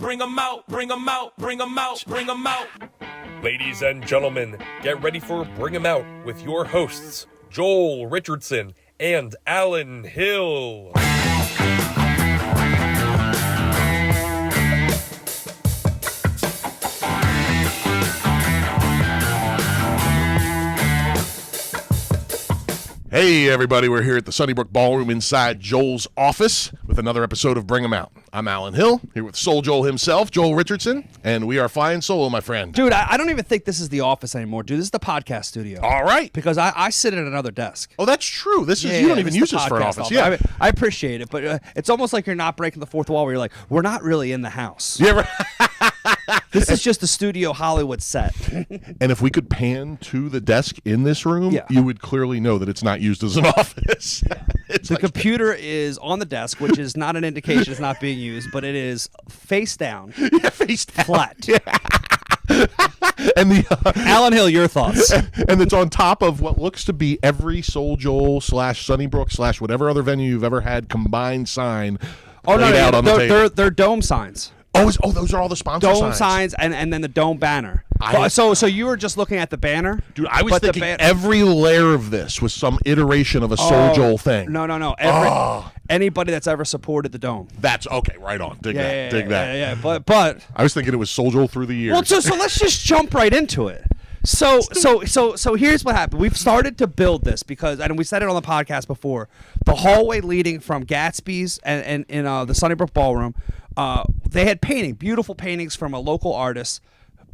bring 'em out, bring 'em out, bring 'em out, bring 'em out. Ladies and gentlemen, get ready for Bring 'em Out with your hosts, Joel Richardson and Alan Hill. Hey everybody, we're here at the Sunnybrook Ballroom inside Joel's office with another episode of Bring 'em Out. I'm Alan Hill, here with Soul Joel himself, Joel Richardson, and we are flying solo, my friend. Dude, I don't even think this is the office anymore, dude. This is the podcast studio. All right. Because I sit at another desk. Oh, that's true. This is you don't even use this for an office. Yeah, I appreciate it, but it's almost like you're not breaking the fourth wall where you're like, we're not really in the house. Yeah, right. This is just a studio Hollywood set. And if we could pan to the desk in this room, Yeah. you would clearly know that it's not used as an office. It's The like- computer is on the desk, which is not an indication it's not being used, but it is face down, yeah, face down. flat. And the Alan Hill, your thoughts? and it's on top of what looks to be every Soul Joel / Sunnybrook / whatever other venue you've ever had combined sign laid out on the table. they're dome signs. Those are all the sponsor Dome signs. signs and then the dome banner. So you were just looking at the banner? Dude, I was but thinking every layer of this was some iteration of a Soul Joel thing. No. Anybody that's ever supported the dome. That's okay, right on. Dig that. Yeah. But I was thinking it was Soul Joel through the years. well, so let's just jump right into it. So here's what happened. We've started to build this because, and we said it on the podcast before, the hallway leading from Gatsby's and in the Sunnybrook Ballroom, they had beautiful paintings from a local artist,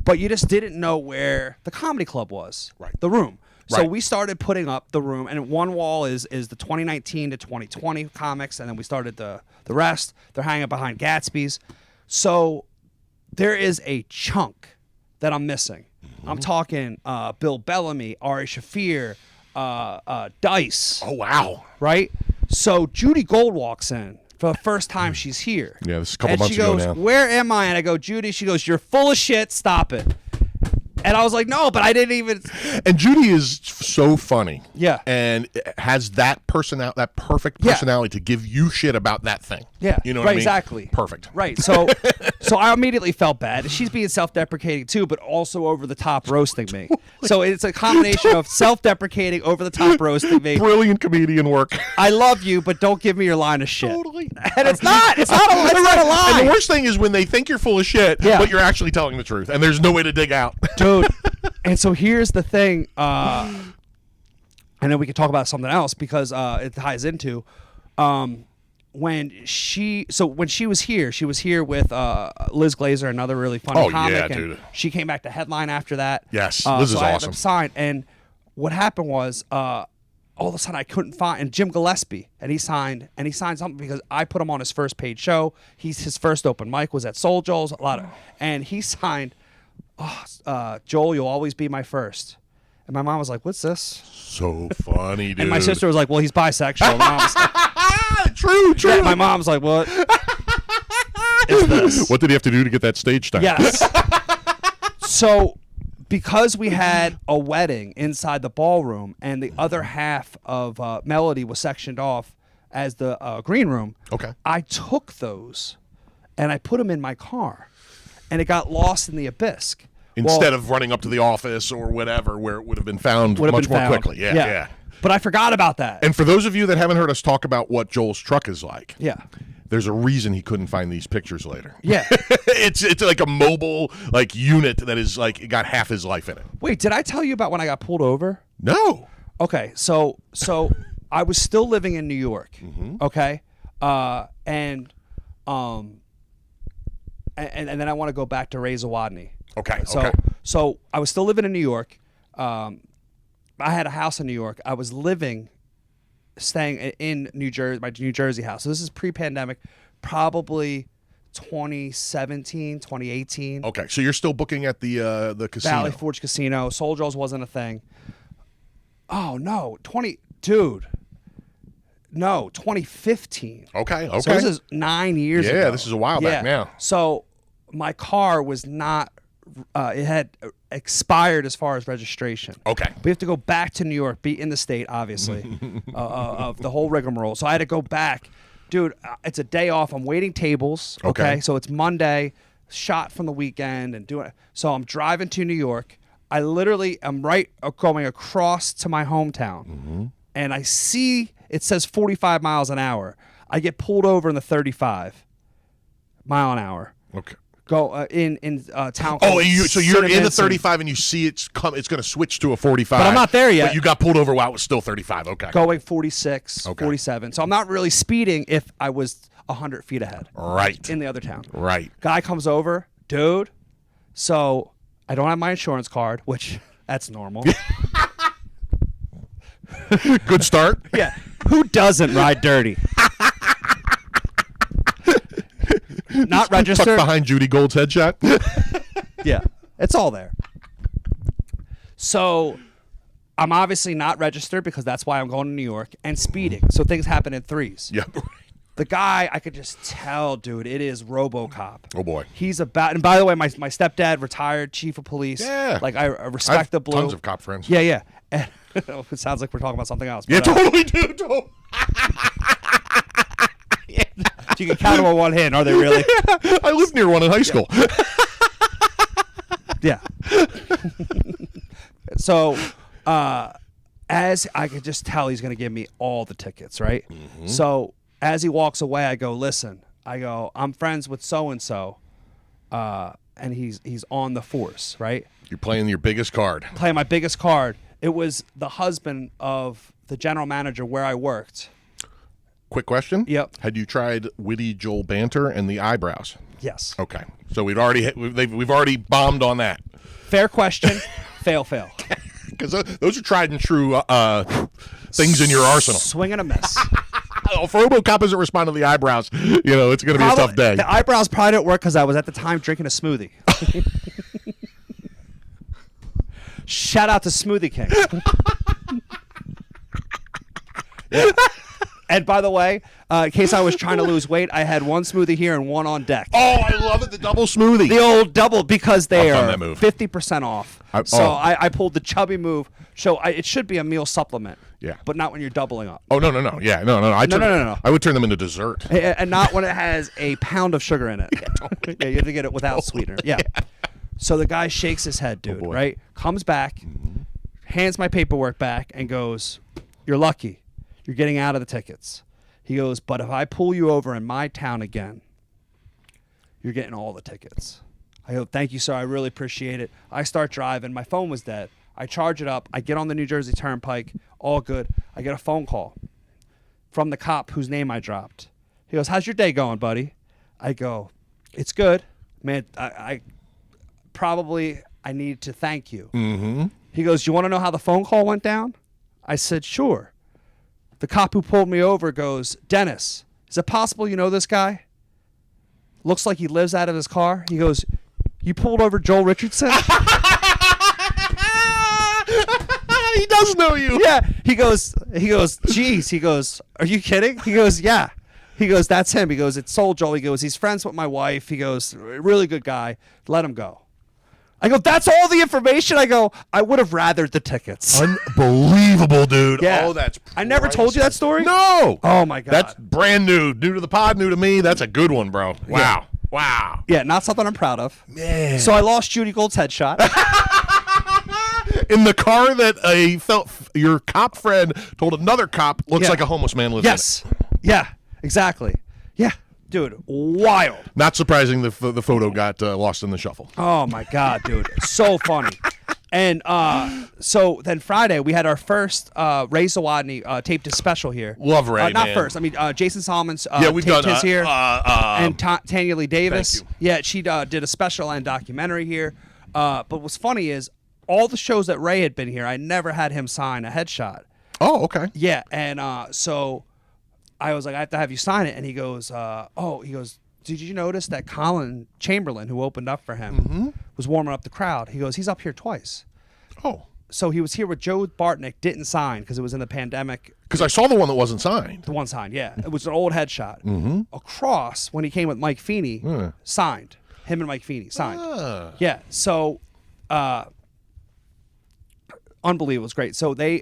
but you just didn't know where the comedy club was, Right. the room. So Right. we started putting up the room, and one wall is the 2019 to 2020 comics, and then we started the rest. They're hanging behind Gatsby's. So there is a chunk that I'm missing. I'm talking Bill Bellamy, Ari Shaffir, Dice, Oh, wow. right? So Judy Gold walks in for the first time she's here. Yeah, this is a couple and months she ago goes, now. "Where am I?" And I go, "Judy." She goes, "You're full of shit. Stop it." And I was like, "No, but I didn't even." And Judy is so funny. Yeah. And has that that perfect Yeah. personality to give you shit about that thing. Yeah. You know what right, I mean? exactly. Perfect. Right. So I immediately felt bad. She's being self-deprecating too, but also over the top roasting me. So it's a combination of self-deprecating, over the top roasting me. Brilliant comedian work. I love you, but don't give me your line of shit. Totally. And it's not a lie. And the worst thing is when they think you're full of shit, Yeah. but you're actually telling the truth, and there's no way to dig out. Dude. And so here's the thing, and then we can talk about something else because it ties into when she was here with Liz Glazer, another really funny Oh, comic. yeah, and dude. She came back to headline after that. Yes, so Liz is I had awesome. them signed, and what happened was all of a sudden I couldn't find, and Jim Gillespie, and he signed something because I put him on his first paid show. His first open mic was at Soul Joel's, and he signed, Joel, you'll always be my first. And my mom was like, "What's this?" So funny, dude. And my sister was like, "Well, he's bisexual." And my mom was like, True. yeah, my mom's like, "What is this?" What did he have to do to get that stage time? Yes. So, because we had a wedding inside the ballroom and the other half of Melody was sectioned off as the green room, Okay. I took those and I put them in my car, and it got lost in the abyss. Instead of running up to the office or whatever, where it would have been found much more quickly. Yeah. But I forgot about that. And for those of you that haven't heard us talk about what Joel's truck is like, Yeah. there's a reason he couldn't find these pictures later. Yeah. it's like a mobile unit that is like it got half his life in it. Wait, did I tell you about when I got pulled over? No. Okay, so I was still living in New York. Mm-hmm. Okay, and then I want to go back to Ray Zawadney. Okay. So I was still living in New York. I had a house in New York. I was staying in New Jersey, my New Jersey house. So this is pre-pandemic, probably 2017, 2018. Okay. So you're still booking at the casino. Valley Forge Casino. Soul Joel's wasn't a thing. Oh no, 2015. Okay. So this is 9 years ago. Yeah, this is a while back now. So my car was not, it had expired as far as registration. Okay. We have to go back to New York, be in the state, obviously, of the whole rigmarole. So I had to go back. Dude, it's a day off. I'm waiting tables. Okay. So it's Monday. shot from the weekend and doing. So I'm driving to New York. I literally am going across to my hometown, and I see it says 45 miles an hour. I get pulled over in the 35 mile an hour. Okay. Go in town. Oh, so you're in the Cinnamon 35 and you see it's going to switch to a 45. But I'm not there yet. But you got pulled over while it was still 35. Okay. going 46, Okay. 47. So I'm not really speeding if I was 100 feet ahead. Right. In the other town. Right. Guy comes over, dude. So I don't have my insurance card, which that's normal. Good start. Yeah. Who doesn't ride dirty? Not Tucked registered. behind Judy Gold's headshot. Yeah. It's all there. So I'm obviously not registered because that's why I'm going to New York and speeding. So things happen in threes. Yep. The guy, I could just tell, dude, it is RoboCop. Oh, boy. He's about, and by the way, my stepdad, retired chief of police. Yeah. Like, I respect the blue. Tons of cop friends. Yeah, yeah. And it sounds like we're talking about something else. Yeah, but, totally, dude. Totally. you can count them on one hand. Are they really? I lived near one in high school. Yeah. So, as I could just tell, he's going to give me all the tickets, right? So, as he walks away, I go, listen, I'm friends with so-and-so, and he's on the force, right? You're playing your biggest card. Playing my biggest card. It was the husband of the general manager where I worked. Quick question. Yep. Had you tried witty Joel banter and the eyebrows? Yes. Okay. So we've already bombed on that. Fair question. fail. Because those are tried and true things in your arsenal. Swing and a miss. If RoboCop doesn't respond to the eyebrows, it's going to be a tough day. The eyebrows probably didn't work because I was at the time drinking a smoothie. Shout out to Smoothie King. Yeah. And by the way, in case I was trying to lose weight, I had one smoothie here and one on deck. Oh, I love it. The double smoothie. The old double, because they I've done are that move. 50% off. I pulled the chubby move. So it should be a meal supplement. Yeah. But not when you're doubling up. Oh, no. Yeah, no. No. I would turn them into dessert. And not when it has a pound of sugar in it. Yeah, you have to get it without sweetener. Yeah. So the guy shakes his head, dude, boy. right? Comes back, hands my paperwork back, and goes, "You're lucky. You're getting out of the tickets." He goes, "But if I pull you over in my town again, you're getting all the tickets." I go, "Thank you, sir. I really appreciate it." I start driving. My phone was dead. I charge it up. I get on the New Jersey Turnpike. All good. I get a phone call from the cop whose name I dropped. He goes, "How's your day going, buddy?" I go, "It's good. Man, I need to thank you." Mm-hmm. He goes, "You want to know how the phone call went down?" I said, "Sure." The cop who pulled me over goes, "Dennis, is it possible you know this guy? Looks like he lives out of his car." He goes, "You pulled over Joel Richardson?" He does know you. Yeah. He goes, "Geez." He goes, "Are you kidding?" He goes, "Yeah." He goes, "That's him." He goes, "It's Soul Joel." He goes, "He's friends with my wife." He goes, "Really good guy. Let him go." I go, "That's all the information?" I go, "I would have rathered the tickets." Unbelievable, dude. Yeah. Oh, that's I never told you that story? No. Oh, my God. That's brand new. New to the pod, new to me. That's a good one, bro. Wow. Wow. Yeah, not something I'm proud of. Man. So I lost Judy Gold's headshot. In the car that your cop friend told another cop looks Yeah. like a homeless man lives Yes. Yeah, exactly. Yeah. Dude, wild. in. Not surprising the photo got lost in the shuffle. Oh, my God, dude. So funny. And so then Friday, we had our first Ray Zawadney taped his special here. Love Ray, Not man. first. I mean, Jason Solomon's We've taped done his here. and Tanya Lee Davis. Thank you. Yeah, she did a special and documentary here. But what's funny is all the shows that Ray had been here, I never had him sign a headshot. Oh, okay. Yeah, and so I was like, "I have to have you sign it." And he goes, he goes, "Did you notice that Colin Chamberlain, who opened up for him, was warming up the crowd?" He goes, "He's up here twice." Oh, So he was here with Joe Bartnick, didn't sign because it was in the pandemic. because I saw the one that wasn't signed. The one signed, yeah. It was an old headshot. Mm-hmm. Across, when he came with Mike Feeney, signed. Him and Mike Feeney signed. Ah. Yeah, so unbelievable. It was great. So they,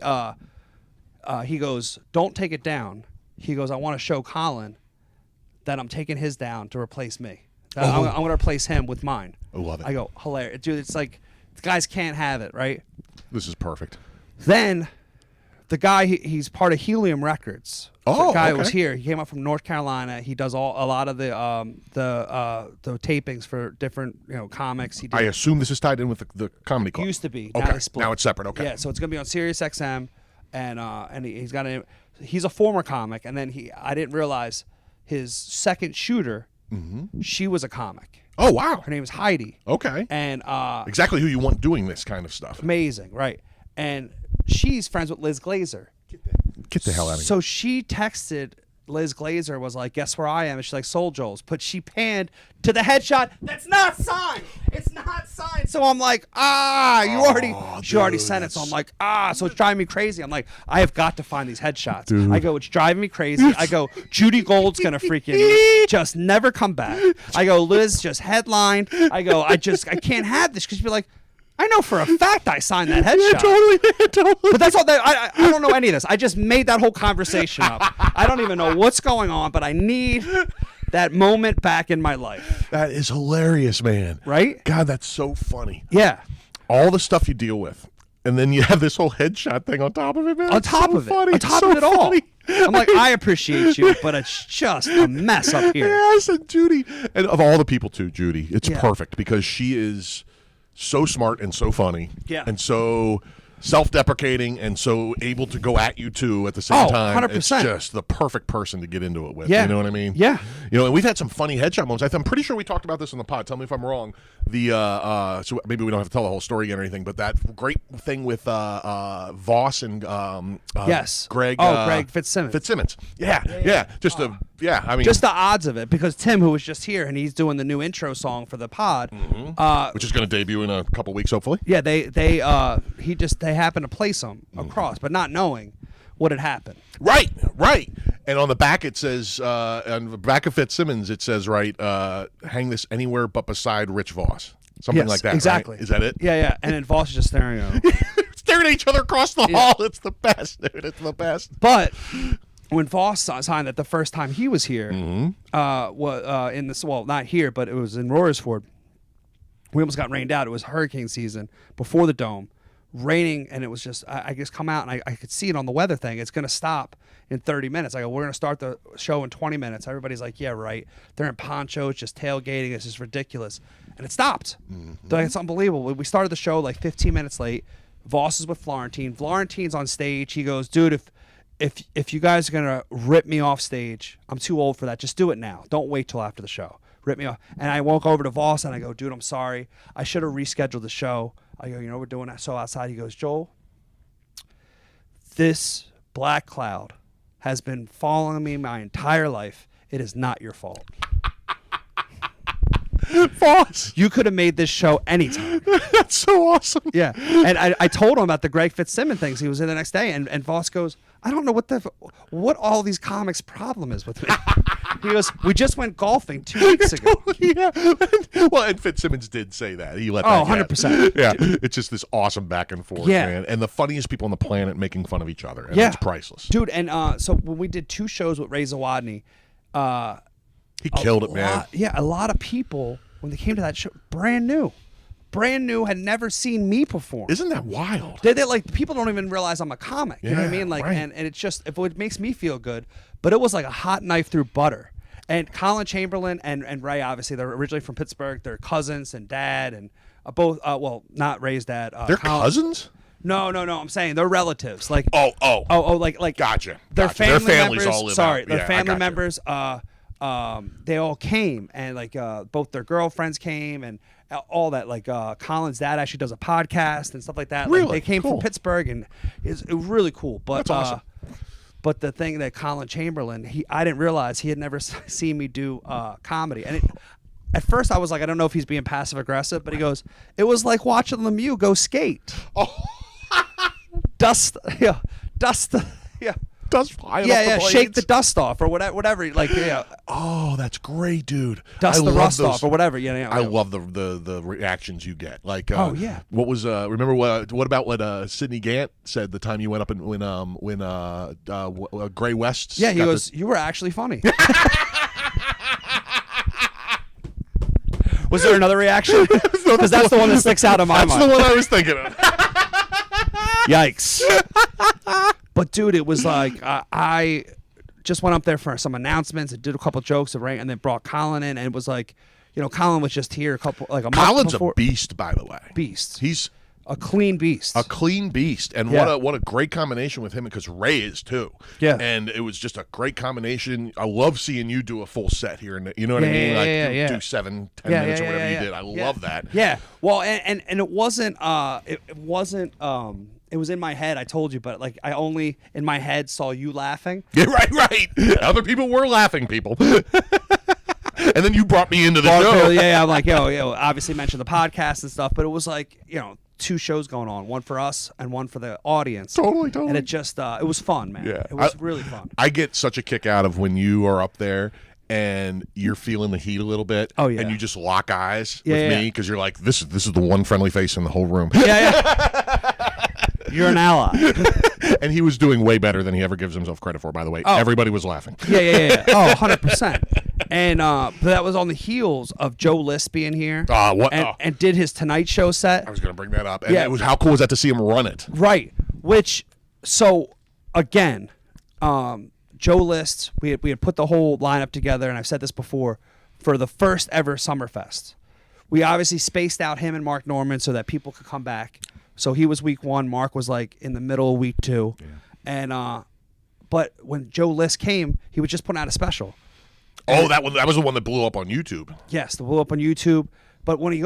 he goes, "Don't take it down." He goes, "I want to show Colin that I'm taking his down to replace me." I'm going to replace him with mine. I love it. I go, hilarious. Dude, it's like, the guys can't have it, right? This is perfect. Then the guy, he's part of Helium Records. Oh, the guy okay. was here. He came up from North Carolina. He does a lot of the tapings for different comics. He did. I assume this is tied in with the comedy club. Used to be. Okay. Now they split. Now it's separate. Okay. Yeah, so it's gonna be on Sirius XM, and he's got he's a former comic, and then I didn't realize his second shooter, she was a comic. Oh wow. Her name is Heidi. Okay. And Exactly who you want doing this kind of stuff. amazing, right? And she's friends with Liz Glazer. Get the hell out of here. So she texted Liz Glazer, was like, guess where I am? And she's like, Soul Joel's. But she panned to the headshot. That's not signed. It's not signed. So I'm like, she already sent it. So I'm like, so it's driving me crazy. I'm like, I have got to find these headshots. Dude. I go, it's driving me crazy. I go, Judy Gold's going to freaking just never come back. I go, Liz just headlined. I go, I can't have this, because you'd be like, I know for a fact I signed that headshot. Totally. But that's all. I don't know any of this. I just made that whole conversation up. I don't even know what's going on, but I need that moment back in my life. That is hilarious, man. Right? God, that's so funny. Yeah. All the stuff you deal with, and then you have this whole headshot thing on top of it, man. On It's top so of it. funny. On top It's of it so all. funny. I'm like, I appreciate you, but it's just a mess up here. Yes, and Judy, and of all the people too, Judy, it's Yeah. perfect because she is so smart and so funny, Yeah. and so self-deprecating and so able to go at you too at the same Oh, time. 100%. It's just the perfect person to get into it with. Yeah. You know what I mean? Yeah. You know, and we've had some funny headshot moments. I'm pretty sure we talked about this on the pod. Tell me if I'm wrong. The so maybe we don't have to tell the whole story again or anything, but that great thing with Voss and Yes. Greg. Greg Fitzsimmons. Fitzsimmons. Yeah. Just I mean, Just the odds of it, because Tim, who was just here, and he's doing the new intro song for the pod. which is going to debut in a couple weeks, hopefully. Yeah, they happened to place him across, but not knowing what had happened. Right. And on the back it says, on the back of Fitzsimmons, it says, hang this anywhere but beside Rich Voss. Something Yes, like that. exactly. Right? Is that it? Yeah. And then Voss is just staring at him. Staring at each other across the hall. It's the best, dude. It's the best. But when Voss signed that the first time he was here, in this, well, not here, but it was in Royersford, we almost got rained out. It was hurricane season before the Dome, raining, and it was just, I just come out, and I could see it on the weather thing. It's going to stop in 30 minutes. I go, we're going to start the show in 20 minutes. Everybody's like, yeah, right. They're in ponchos, just tailgating. It's just ridiculous. And it stopped. Like, it's unbelievable. We started the show like 15 minutes late. Voss is with Florentine. Florentine's on stage. He goes, dude, if you guys are going to rip me off stage, I'm too old for that. Just do it now. Don't wait till after the show. Rip me off. And I walk over to Voss and I go, dude, I'm sorry. I should have rescheduled the show. I go, we're doing that show outside. He goes, Joel, this black cloud has been following me my entire life. It is not your fault. Voss. You could have made this show anytime. That's so awesome. Yeah. And I told him about the Greg Fitzsimmons things. He was in the next day, and Voss goes, I don't know what all these comics' problem is with me. He goes, we just went golfing 2 weeks ago. Yeah. Well, and Fitzsimmons did say that. He let Oh, that get. 100%. Yeah. It's just this awesome back and forth, Yeah. man. And the funniest people on the planet making fun of each other. And Yeah. it's priceless. Dude, and so when we did 2 shows with Ray Zawadny, He killed it, man. a lot of people, when they came to that show, brand new, had never seen me perform. Isn't that wild? They like, people don't even realize I'm a comic. You know what I Yeah, mean? Like, right. and it's just, if it makes me feel good, but it was like a hot knife through butter. And Colin Chamberlain and Ray, obviously, they're originally from Pittsburgh. They're cousins and dad, and both. Well, not Ray's dad. They're Colin- cousins? No. I'm saying they're relatives. Like, Oh. like Gotcha. Their Gotcha. Their family families members. all live Sorry, out. their Yeah, I family gotcha. members. They all came, and like both their girlfriends came, and all that. Like Colin's dad actually does a podcast and stuff like that. Like, Really? they came Cool. from Pittsburgh, and it was really cool. But That's awesome. But the thing that Colin Chamberlain, I didn't realize he had never seen me do comedy, and at first I was like, I don't know if he's being passive aggressive, but he goes, it was like watching Lemieux go skate. Oh. Dust, yeah. Dust flying Yeah, off the yeah, blades. shake the dust off or whatever. Like, yeah, Oh, that's great, dude. dust I the love rust those- off or whatever. Yeah. I love the reactions you get. Like, Oh, yeah. What was remember what about what Sidney Gant said the time you went up and when Gray West? Yeah, he got goes, you were actually funny. Was there another reaction? Because that's the one that sticks out in my That's mind. the one I was thinking of. Yikes. But dude, it was like I just went up there for some announcements and did a couple jokes and then brought Colin in, and it was like, Colin was just here a month Colin's before. a beast, by the way. Beast. He's a clean beast. a clean beast, and Yeah. what a great combination with him, because Ray is too. Yeah. And it was just a great combination. I love seeing you do a full set here, and you know what I mean? Yeah. Do 7-10 minutes or whatever you did. I love that. Yeah. Well, and it wasn't it was in my head, I told you, but like I only in my head saw you laughing. Yeah, right. Other people were laughing, people. And then you brought me into the show. Yeah, I'm like, obviously mentioned the podcast and stuff, but it was like, 2 shows going on, one for us and one for the audience. Totally. And it just, it was fun, man. Yeah. It was really fun. I get such a kick out of when you are up there and you're feeling the heat a little bit. Oh, yeah. And you just lock eyes Yeah, with yeah. me because you're like, this is the one friendly face in the whole room. Yeah. You're an ally. And he was doing way better than he ever gives himself credit for, by the way. Oh. Everybody was laughing. Yeah. Oh, 100%. And but that was on the heels of Joe List being here. What? And did his Tonight Show set. I was going to bring that up. And Yeah. it was, how cool was that to see him run it? Right. So again, Joe List, we had put the whole lineup together, and I've said this before, for the first ever Summerfest. We obviously spaced out him and Mark Norman so that people could come back. So he was week 1, Mark was like in the middle of week 2. Yeah. And but when Joe List came, he was just putting out a special. Oh, that was the one that blew up on YouTube. Yes, the blew up on YouTube. But when you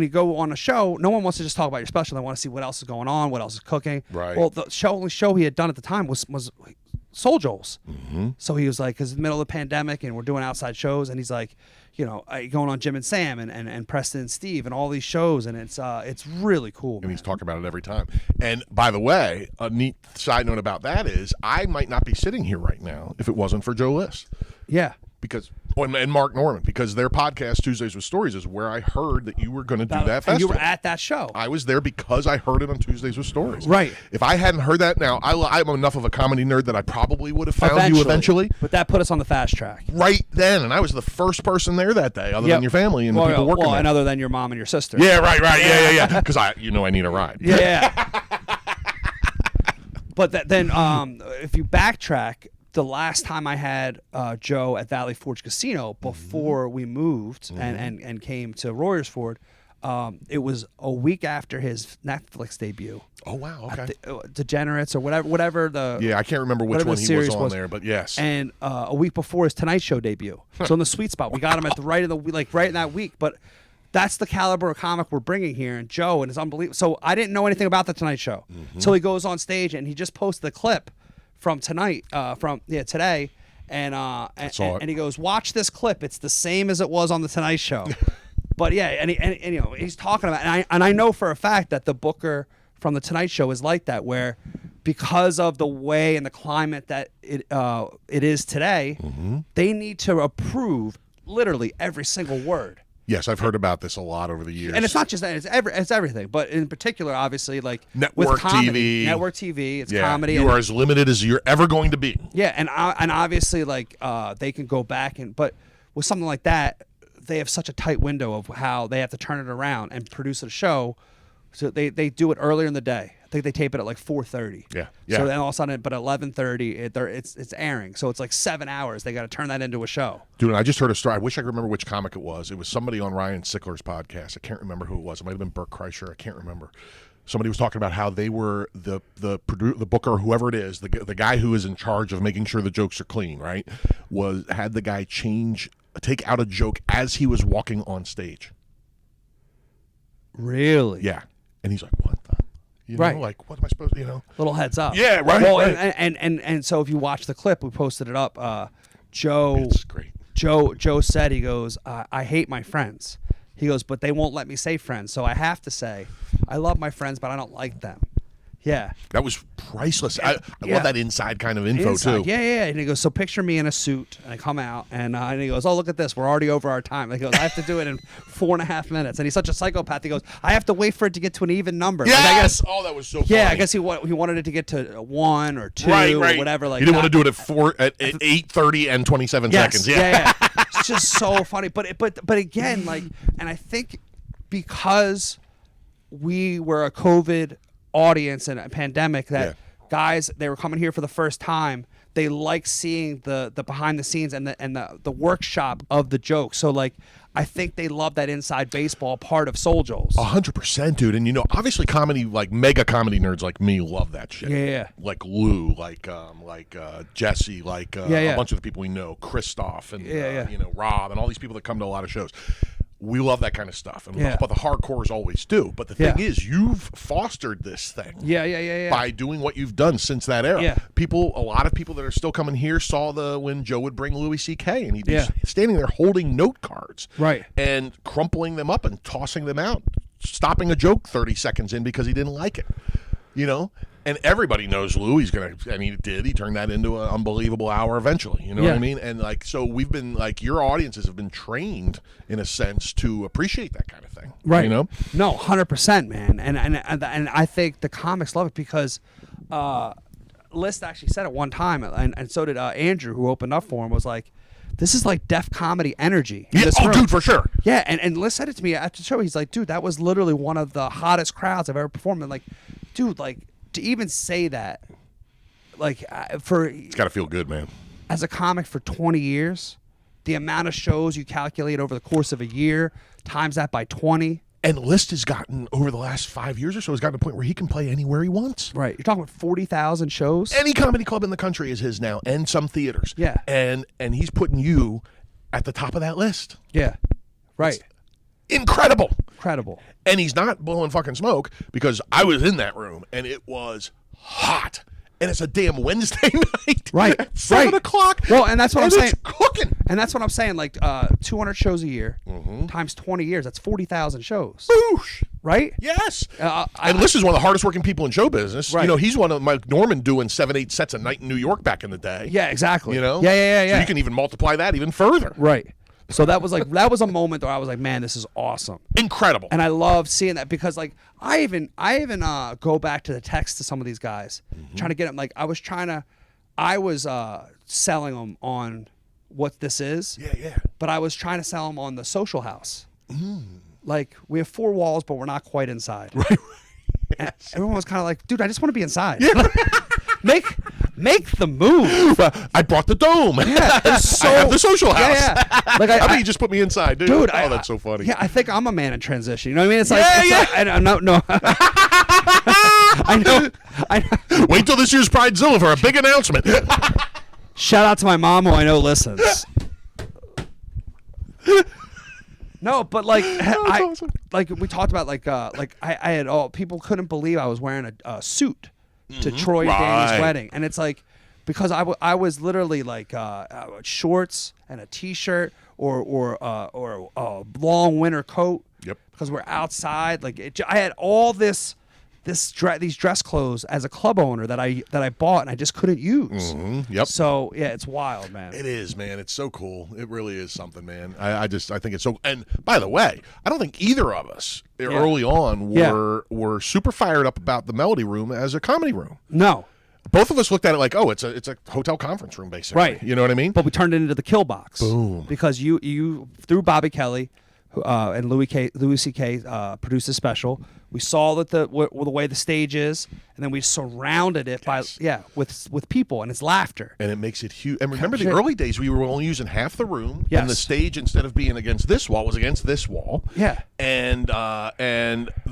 go on a show, no one wants to just talk about your special. They want to see what else is going on, what else is cooking. Right. Well, the only show he had done at the time was Soul Joel's. Mm-hmm. So he was like, because in the middle of the pandemic and we're doing outside shows, and he's like, going on Jim and Sam and Preston and Steve and all these shows, and it's really cool. And he's talking about it every time. And by the way, a neat side note about that is I might not be sitting here right now if it wasn't for Joe List. Yeah. And Mark Norman, because their podcast, Tuesdays with Stories, is where I heard that you were going to do that festival. And you were at that show. I was there because I heard it on Tuesdays with Stories. Right. If I hadn't heard that, now I'm enough of a comedy nerd that I probably would have found you eventually. But that put us on the fast track. Right then, and I was the first person there that day, other than your family and the people working there. And other than your mom and your sister. Yeah, right. Yeah. Because I need a ride. Yeah. But then, if you backtrack, the last time I had Joe at Valley Forge Casino before we moved and came to Royersford, it was a week after his Netflix debut. Oh wow! Okay. Degenerates or whatever the I can't remember which one he was on there, but yes. And a week before his Tonight Show debut, so in the sweet spot, we got him at the right in that week, but. That's the caliber of comic we're bringing here, and Joe, and it's unbelievable. So I didn't know anything about the Tonight Show. So he goes on stage and he just posted a clip from today, and he goes, "Watch this clip. It's the same as it was on the Tonight Show." But yeah, and he's talking about, and I know for a fact that the booker from the Tonight Show is like that, where because of the way and the climate that it is today, they need to approve literally every single word. Yes, I've heard about this a lot over the years. And it's not just that; it's everything. But in particular, obviously, like network with comedy, TV, network TV, it's comedy. You are as limited as you're ever going to be. Yeah, and obviously, like they can go back but with something like that, they have such a tight window of how they have to turn it around and produce a show. So they do it earlier in the day. I think they tape it at like 4:30. Yeah. So then all of a sudden, but 11:30, it's airing. So it's like 7 hours. They got to turn that into a show. Dude, I just heard a story. I wish I could remember which comic it was. It was somebody on Ryan Sickler's podcast. I can't remember who it was. It might have been Burt Kreischer. I can't remember. Somebody was talking about how they were the booker, whoever it is, the guy who is in charge of making sure the jokes are clean, right? Had the guy take out a joke as he was walking on stage. Really? Yeah. And he's like, what the? Right. Like, what am I supposed to, Little heads up. Yeah, right. Well, right. And so if you watch the clip, we posted it up. Joe. It's great. Joe said, he goes, I hate my friends. He goes, but they won't let me say friends. So I have to say, I love my friends, but I don't like them. Yeah. That was priceless. I love that inside kind of info, too. Yeah. And he goes, so picture me in a suit. And I come out, and he goes, oh, look at this. We're already over our time. And he goes, I have to do it in 4.5 minutes. And he's such a psychopath. He goes, I have to wait for it to get to an even number. Yes! Like, I guess, oh, that was so funny. Yeah, I guess he wanted it to get to 1 or 2 right. or whatever. Like he didn't want to do it at 8:30 and 27 seconds. Yeah. it's just so funny. But again, like, and I think because we were a COVID audience and a pandemic, that guys, they were coming here for the first time. They like seeing the behind the scenes and the workshop of the joke. So like, I think they love that inside baseball part of Soul Joel's. 100%, dude. And obviously, comedy, like mega comedy nerds like me, love that shit. Yeah. Like Lou, like Jesse, like a bunch of the people we know, Christoph, and Rob, and all these people that come to a lot of shows. We love that kind of stuff, and but the hardcores always do. But the thing is, you've fostered this thing, by doing what you've done since that era. Yeah. A lot of people that are still coming here saw when Joe would bring Louis C.K. and he'd be standing there holding note cards, and crumpling them up and tossing them out, stopping a joke 30 seconds in because he didn't like it, And everybody knows Lou. He's gonna, and he did. He turned that into an unbelievable hour eventually. You know what I mean? And like, so we've been like, your audiences have been trained in a sense to appreciate that kind of thing, right? No, 100%, man. And I think the comics love it because List actually said it one time, and so did Andrew, who opened up for him. Was like, this is like Def Comedy energy. Yeah, dude, for sure. Yeah, and List said it to me after the show. He's like, dude, that was literally one of the hottest crowds I've ever performed. And like, dude, like, to even say that, like, it's got to feel good, man. As a comic for 20 years, the amount of shows you calculate over the course of a year, times that by 20. And List has gotten, over the last 5 years or so, has gotten to a point where he can play anywhere he wants. Right. You're talking about 40,000 shows? Any comedy club in the country is his now, and some theaters. Yeah. And he's putting you at the top of that list. Yeah. Right. It's incredible. And he's not blowing fucking smoke, because I was in that room and it was hot. And it's a damn Wednesday night. Right. At 7 o'clock. Well, and that's what I'm saying. It's cooking. And that's what I'm saying. Like 200 shows a year times 20 years. That's 40,000 shows. Boosh. Right? Yes. And List is one of the hardest working people in show business. Right. He's one of Mike Norman doing 7-8 sets a night in New York back in the day. Yeah, exactly. Yeah. So you can even multiply that even further. Right. So that was a moment where I was like, man, this is awesome. Incredible. And I love seeing that, because like I even go back to the text to some of these guys, trying to get them. Like I was selling them on what this is. Yeah. But I was trying to sell them on the Social House. Like, we have 4 walls, but we're not quite inside. Right. Yes. Everyone was kind of like, dude, I just want to be inside. Yeah. Make the move. I brought the dome. Yeah, I have the Social House. Yeah. Like I mean, you just put me inside, dude. Dude, that's so funny. Yeah, I think I'm a man in transition. You know what I mean? It's like, no. I know. Wait till this year's Pridezilla for a big announcement. Shout out to my mom, who I know listens. No, but like, awesome. Like we talked about, I had people couldn't believe I was wearing a suit to Troy Danny's wedding, and it's like, because I was literally like shorts and a t-shirt or a long winter coat. Yep. Because we're outside. Like I had all these dress clothes as a club owner that I bought and I just couldn't use. Yep. So yeah, it's wild, man. It is, man. It's so cool. It really is something, man. I think it's so. And by the way, I don't think either of us early on were super fired up about the Melody Room as a comedy room. No. Both of us looked at it like, oh, it's a hotel conference room, basically. Right. You know what I mean? But we turned it into the Kill Box. Boom. Because you through Bobby Kelly and Louis C.K. Produced a special. We saw that the way the stage is, and then we surrounded it with people, and it's laughter. And it makes it huge. And remember the early days, we were only using half the room, Yes. and the stage, instead of being against this wall, was against this wall. Yeah. And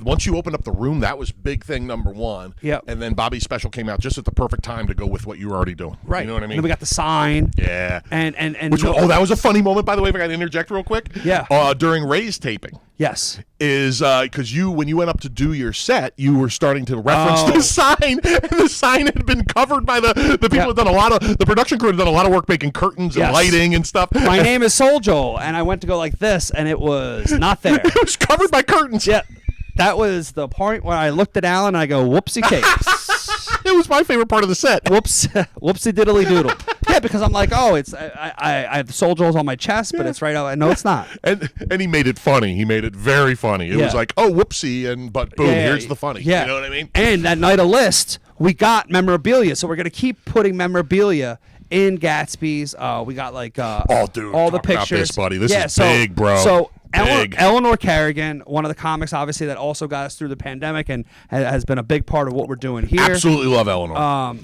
once you opened up the room, that was big thing number one. Yep. And then Bobby's special came out just at the perfect time to go with what you were already doing. Right. You know what I mean? And then we got the sign. Yeah. And that was a funny moment, by the way, if I got to interject real quick. Yeah. During Ray's taping. Yes. Is because when you went up to do your set, you were starting to reference the sign, and the sign had been covered by the people that done the production crew had done a lot of work making curtains and lighting and stuff. My name is Soul Joel, and I went to go like this, and it was not there. It was covered by curtains. Yeah. That was the point where I looked at Alan and I go, whoopsie cakes. It was my favorite part of the set. Whoopsie diddly doodle. Yeah, because I'm like, oh, it's I have Soul Joel's on my chest, but it's right out. No, it's not. And he made it funny. He made it very funny. It was like, oh, whoopsie, but boom, here's the funny. Yeah. You know what I mean? And that night of List, we got memorabilia, so we're gonna keep putting memorabilia in Gatsby's. We got like Oh, dude, all the talk about pictures, this, buddy. This is big, bro. So Big. Eleanor Kerrigan, one of the comics, obviously, that also got us through the pandemic and has been a big part of what we're doing here. Absolutely love Eleanor.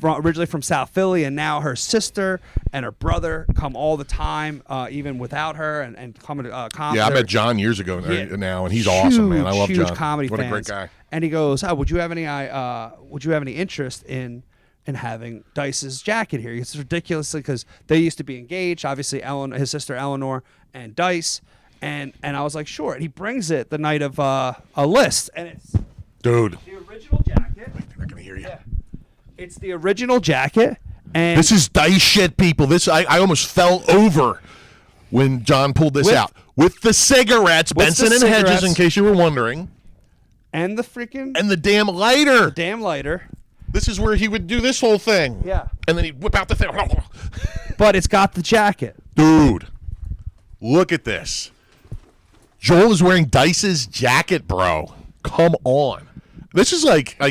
Originally from South Philly, and now her sister and her brother come all the time, even without her, and come to comedy. Yeah, I met John years ago now, and he's awesome, man. I love huge John. comedy What fans. a great guy. And he goes, "Oh, would you have any interest in having Dice's jacket here?" It's ridiculously because they used to be engaged. Obviously, his sister Eleanor and Dice, and I was like, sure. And he brings it the night of a list, and it's Dude. the original jacket. They're not going to hear you. Yeah. It's the original jacket, and This is Dice shit, people. I almost fell over when John pulled this out. With the cigarettes, With Benson the and Hedges, cigarettes. in case you were wondering. and the freaking And the damn lighter. damn lighter. This is where he would do this whole thing. Yeah. And then he'd whip out the thing. But it's got the jacket. Dude, look at this. Joel is wearing Dice's jacket, bro. Come on. This is like I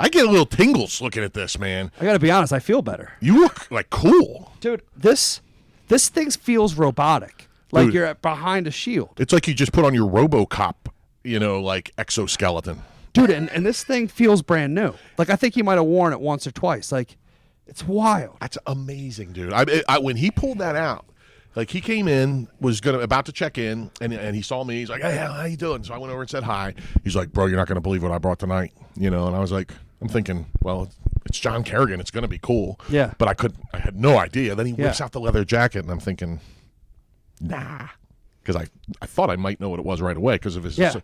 get a little tingles looking at this, man. I got to be honest, I feel better. You look like cool. Dude, this thing feels robotic. Like Dude. you're behind a shield. It's like you just put on your RoboCop, like exoskeleton. Dude, and this thing feels brand new. Like I think he might have worn it once or twice. Like it's wild. That's amazing, dude. When he pulled that out, like he came in, was about to check in, and he saw me. He's like, "Hey, how you doing?" So I went over and said hi. He's like, "Bro, you're not gonna believe what I brought tonight," And I was like, I'm thinking, well, it's John Kerrigan. It's gonna be cool. Yeah. But I had no idea. Then he whips Yeah. out the leather jacket, and I'm thinking, nah. Because I thought I might know what it was right away because of his, Yeah.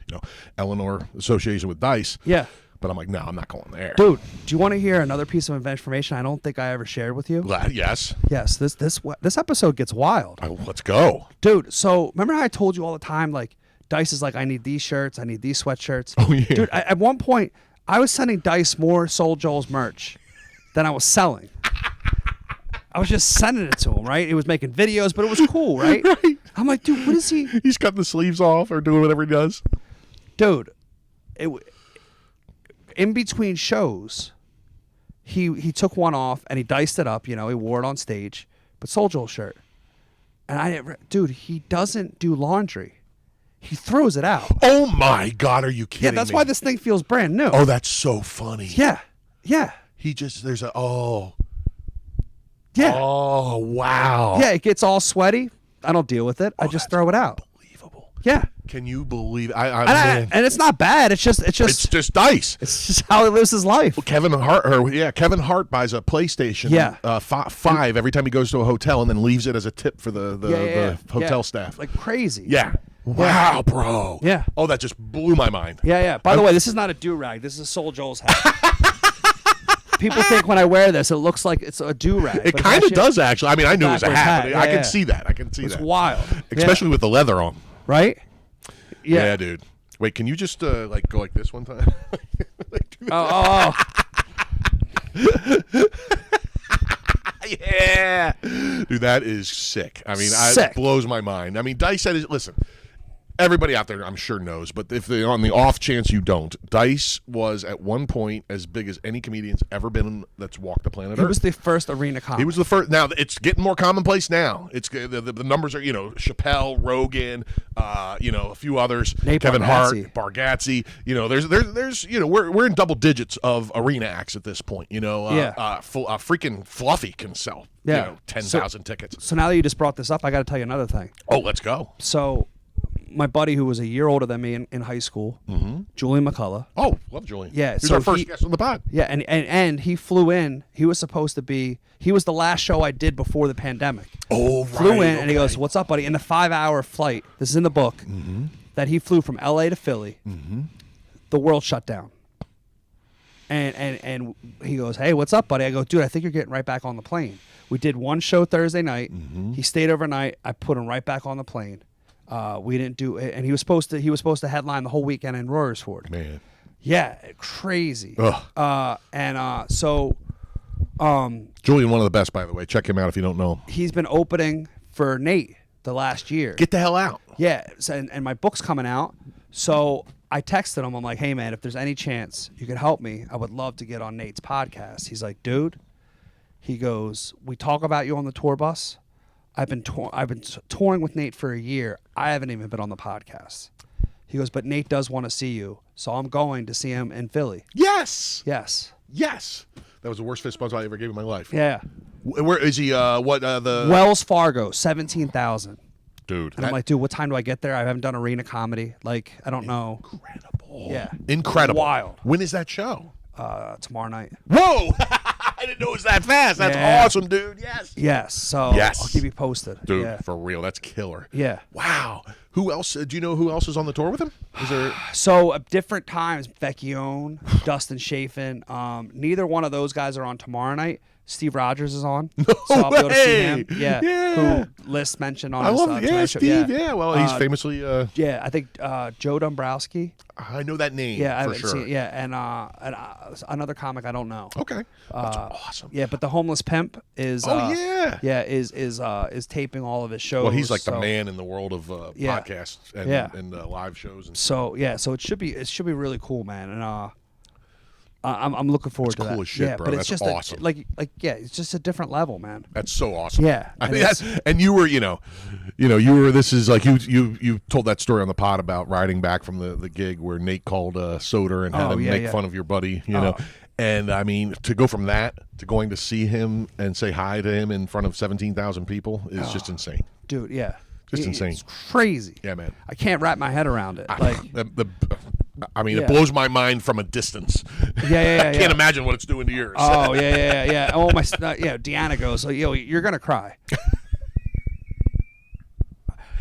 Eleanor association with Dice. Yeah. But I'm like, no, I'm not going there. Dude, do you want to hear another piece of information I don't think I ever shared with you? Glad, yes. Yes, this episode gets wild. Let's go. Dude, so remember how I told you all the time, like, Dice is like, I need these shirts, I need these sweatshirts. Oh, yeah. Dude, at one point, I was sending Dice more Soul Joel's merch than I was selling. I was just sending it to him, right? He was making videos, but it was cool, right? Right. I'm like, dude, what is he? He's cutting the sleeves off or doing whatever he does. Dude, in between shows, he took one off and he diced it up. He wore it on stage, but Soul Joel shirt. And dude, he doesn't do laundry. He throws it out. Oh my God, are you kidding Yeah, that's me? why this thing feels brand new. Oh, that's so funny. Yeah, yeah, Oh, yeah, wow. yeah. It gets all sweaty. I don't deal with it. I just throw it out. Unbelievable. Yeah, Can you believe? and it's not bad. It's just it's just Dice. it's just how he lives his life. Kevin Hart buys a PlayStation. Yeah. 5 every time he goes to a hotel, and then leaves it as a tip for the hotel staff. like crazy. Yeah. Wow, bro. Yeah. Oh, that just blew my mind. Yeah, yeah. By the way, this is not a do-rag. This is a Soul Joel's hat. People think when I wear this, it looks like it's a do-rag. It kind of does, actually. I mean, I knew it was a backwards hat. hat. But I Yeah, can yeah. see that. I can see It's that. wild. Especially with the leather on. Right? Yeah, dude. Wait, can you just go like this one time? Like, do that. Oh. Yeah, dude, that is sick. I mean, Sick. it blows my mind. I mean, Dice said, listen, everybody out there, I'm sure knows, but if they on the off chance you don't, Dice was at one point as big as any comedian's ever been that's walked the planet He Earth. was the first arena comic. He was the first. Now it's getting more commonplace. Now it's the numbers are Chappelle, Rogan, a few others, Nate Kevin Bargatze. Hart, Bargatze. There's we're in double digits of arena acts at this point. Freaking Fluffy can sell 10,000 tickets. So now that you just brought this up, I got to tell you another thing. Oh, let's go. So my buddy who was a year older than me in high school, Julian McCullough. Oh, love Julian. Yeah, he's so our first he- guest on the pod. Yeah, and he flew in. He was the last show I did before the pandemic. Oh, right. Flew in and he okay. goes, "What's up, buddy?" In the 5-hour flight, this is in the book, that he flew from LA to Philly. The world shut down. And he goes, "Hey, what's up, buddy?" I go, "Dude, I think you're getting right back on the plane." We did one show Thursday night. He stayed overnight. I put him right back on the plane. We didn't do it, and he was supposed to headline the whole weekend in Royersford. Man. Yeah, crazy. Ugh. So Julian, one of the best, by the way. Check him out if you don't know him. he's been opening for Nate the last year. Get the hell out. Yeah, so, and my book's coming out. So I texted him. I'm like, "Hey, man, if there's any chance you could help me, I would love to get on Nate's podcast." He's like, "Dude," He goes, "We talk about you on the tour bus. I've been touring with Nate for a year. I haven't even been on the podcast." He goes, "But Nate does want to see you, so I'm going to see him in Philly." Yes. Yes. Yes. That was the worst fist bump I ever gave in my life. Yeah. Where is he? The Wells Fargo, 17,000. dude? And I'm like, dude, what time do I get there? I haven't done arena comedy. Like, I don't know. incredible. Yeah. Incredible. Wild. When is that show? Tomorrow night. Whoa! I didn't know it was that fast. That's Yeah. awesome, dude. Yes. Yes. So Yes. I'll keep you posted. Dude, Yeah. for real, that's killer. Yeah. Wow. Who else? Do you know who else is on the tour with him? Is there? So at different times, Vecchione, Dustin Chafin, neither one of those guys are on tomorrow night. Steve Rogers is on, so I'll be able to see him. way! Yeah, Yeah. who List mentioned on I his love Tonight Show. Steve. Yeah. Well, he's Uh, famously. Yeah, I think Joe Dombrowski. I know that name. Yeah, I for haven't sure. seen. Yeah, and another comic I don't know. Okay. That's awesome. Yeah, but the homeless pimp is. Oh, yeah. Yeah, is taping all of his shows. Well, he's like the so- man in the world of Yeah. podcasts and, Yeah. and live shows. And So yeah, so it should be really cool, man, and I'm looking forward to cool that. as shit, yeah, bro. but That's it's just awesome. it's just a different level, man. That's so awesome. Yeah, I and mean, it's- and you were, this is like you told that story on the pod about riding back from the gig where Nate called Soder and had Oh, him yeah, make yeah. fun of your buddy, you know. And I mean, to go from that to going to see him and say hi to him in front of 17,000 people is just insane. Dude, yeah, Just It- insane. It's crazy. Yeah, man. I can't wrap my head around it. Like, I mean, Yeah. it blows my mind from a distance. yeah, I can't imagine what it's doing to yours. Oh yeah. Oh my, Deanna goes, so you're gonna cry.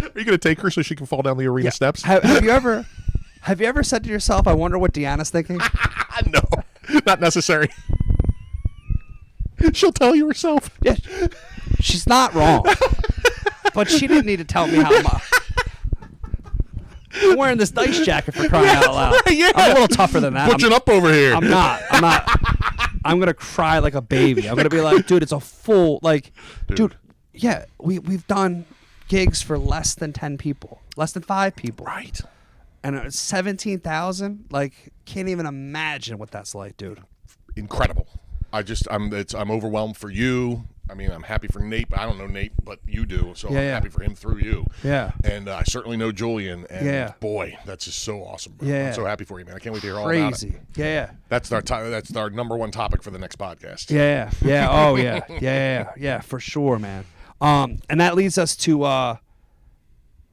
Are you going to take her so she can fall down the arena steps? Have you ever said to yourself, I wonder what Deanna's thinking? No, not necessary. She'll tell you herself. Yeah, she's not wrong, but she didn't need to tell me how much. I'm wearing this dice jacket for crying out loud. Yeah. I'm a little tougher than that. Butching up over here. I'm not. I'm gonna cry like a baby. I'm gonna be like, dude, it's a full dude. Yeah, we've done gigs for less than 10 people, less than 5 people, Right. and it's 17,000. Like, can't even imagine what that's like, dude. Incredible. I'm overwhelmed for you. I mean, I'm happy for Nate, but I don't know Nate, but you do. So I'm Yeah. happy for him through you. Yeah. And I certainly know Julian. And Yeah. boy, that's just so awesome. Bro. Yeah. I'm so happy for you, man. I can't wait to hear all about it. Crazy. Yeah. That's our number one topic for the next podcast. Yeah. Oh yeah. Yeah. For sure, man. And that leads us to